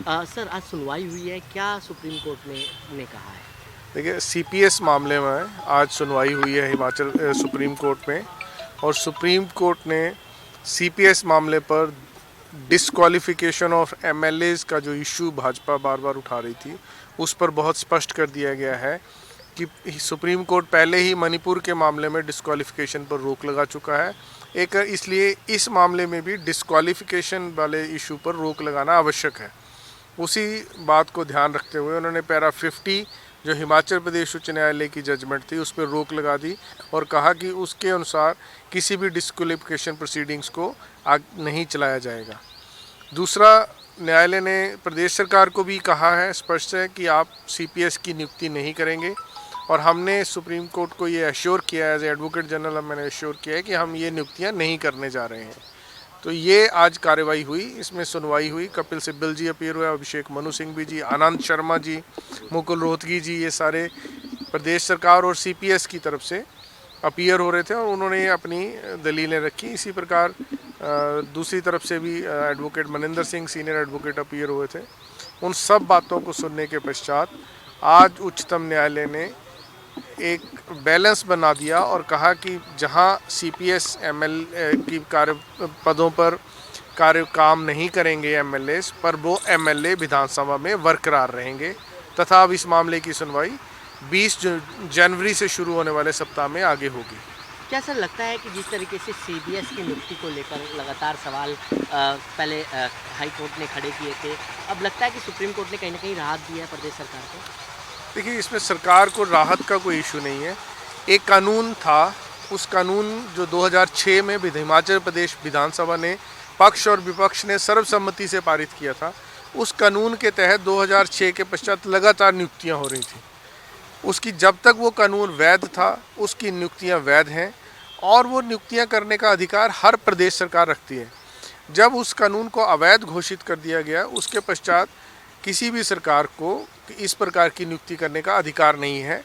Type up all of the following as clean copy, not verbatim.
Sir आज सुनवाई हुई है, क्या सुप्रीम कोर्ट ने कहा है? देखिए, सीपीएस मामले में आज सुनवाई हुई है हिमाचल सुप्रीम कोर्ट में। और सुप्रीम कोर्ट ने सीपीएस मामले पर डिस्क्वालिफिकेशन ऑफ एमएलएज का जो इशू भाजपा बार बार उठा रही थी, उस पर बहुत स्पष्ट कर दिया गया है कि सुप्रीम कोर्ट पहले ही मणिपुर के मामले में डिस्क्वालिफिकेशन पर रोक लगा चुका है। एक इसलिए इस मामले में भी डिस्क्वालिफिकेशन वाले इशू पर रोक लगाना आवश्यक है। उसी बात को ध्यान रखते हुए उन्होंने पैरा 50 जो हिमाचल प्रदेश उच्च न्यायालय की जजमेंट थी उस पर रोक लगा दी और कहा कि उसके अनुसार किसी भी डिस्क्वालिफिकेशन प्रोसीडिंग्स को नहीं चलाया जाएगा। दूसरा, न्यायालय ने प्रदेश सरकार को भी कहा है स्पष्ट है कि आप सीपीएस की नियुक्ति नहीं करेंगे। और हमने सुप्रीम कोर्ट को ये एश्योर किया है, एज एडवोकेट जनरल मैंने एश्योर किया है कि हम ये नियुक्तियाँ नहीं करने जा रहे हैं। तो ये आज कार्रवाई हुई, इसमें सुनवाई हुई। कपिल सिब्बल जी अपीयर हुए, अभिषेक मनु सिंघवी जी, आनंद शर्मा जी, मुकुल रोहतगी जी, ये सारे प्रदेश सरकार और सीपीएस की तरफ से अपीयर हो रहे थे और उन्होंने अपनी दलीलें रखी। इसी प्रकार दूसरी तरफ से भी advocate Maninder Singh senior advocate appear हुए थे। उन सब बातों को सुनने के पश्चात आज उच्चतम न्यायालय ने एक बैलेंस बना दिया और कहा कि जहां सीपीएस एमएल की कार्य पदों पर काम नहीं करेंगे एमएलए, पर वो एमएलए विधानसभा में बरकरार रहेंगे। तथा अब इस मामले की सुनवाई 20 जनवरी से शुरू होने वाले सप्ताह में आगे होगी। क्या सर लगता है कि जिस तरीके से सीबीएस की नियुक्ति को लेकर लगातार सवाल पहले हाई कोर्ट ने खड़े किए थे, अब लगता है कि सुप्रीम कोर्ट ने कहीं ना कहीं राहत दी है प्रदेश सरकार को? देखिए, इसमें सरकार को राहत का कोई इशू नहीं है। एक कानून था, उस कानून जो 2006 में हिमाचल प्रदेश विधानसभा ने पक्ष और विपक्ष ने सर्वसम्मति से पारित किया था। उस कानून के तहत 2006 के पश्चात लगातार नियुक्तियां हो रही थी। उसकी जब तक वो कानून वैध था, उसकी नियुक्तियां वैध हैं और वो नियुक्तियां करने का अधिकार हर प्रदेश सरकार रखती है। जब उस कानून को अवैध घोषित कर दिया गया, उसके पश्चात किसी भी सरकार को इस प्रकार की नियुक्ति करने का अधिकार नहीं है।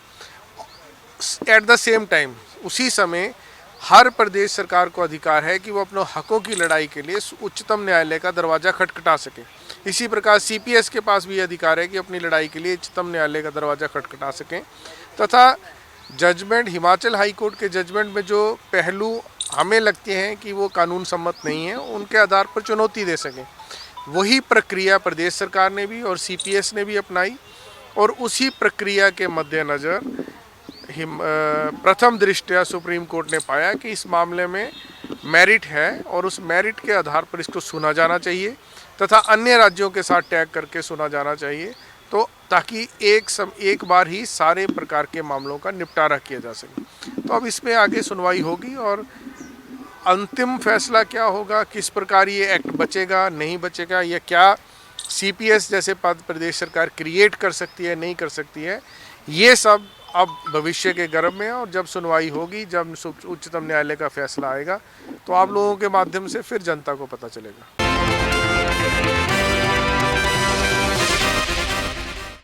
एट द सेम टाइम उसी समय हर प्रदेश सरकार को अधिकार है कि वो अपने हकों की लड़ाई के लिए उच्चतम न्यायालय का दरवाज़ा खटखटा सके। इसी प्रकार सीपीएस के पास भी अधिकार है कि अपनी लड़ाई के लिए उच्चतम न्यायालय का दरवाज़ा खटखटा सकें तथा जजमेंट हिमाचल हाई कोर्ट के जजमेंट में जो पहलू हमें लगते हैं कि वो कानून सम्मत नहीं है, उनके आधार पर चुनौती दे सकें। वही प्रक्रिया प्रदेश सरकार ने भी और सीपीएस ने भी अपनाई और उसी प्रक्रिया के मद्देनज़र प्रथम दृष्टया सुप्रीम कोर्ट ने पाया कि इस मामले में मेरिट है और उस मेरिट के आधार पर इसको सुना जाना चाहिए तथा अन्य राज्यों के साथ टैग करके सुना जाना चाहिए, तो ताकि एक बार ही सारे प्रकार के मामलों का निपटारा किया जा सके। तो अब इसमें आगे सुनवाई होगी और अंतिम फैसला क्या होगा, किस प्रकार ये एक्ट बचेगा नहीं बचेगा, या क्या सीपीएस जैसे पद प्रदेश सरकार क्रिएट कर सकती है नहीं कर सकती है, ये सब अब भविष्य के गर्भ में है। और जब सुनवाई होगी, जब उच्चतम न्यायालय का फैसला आएगा, तो आप लोगों के माध्यम से फिर जनता को पता चलेगा।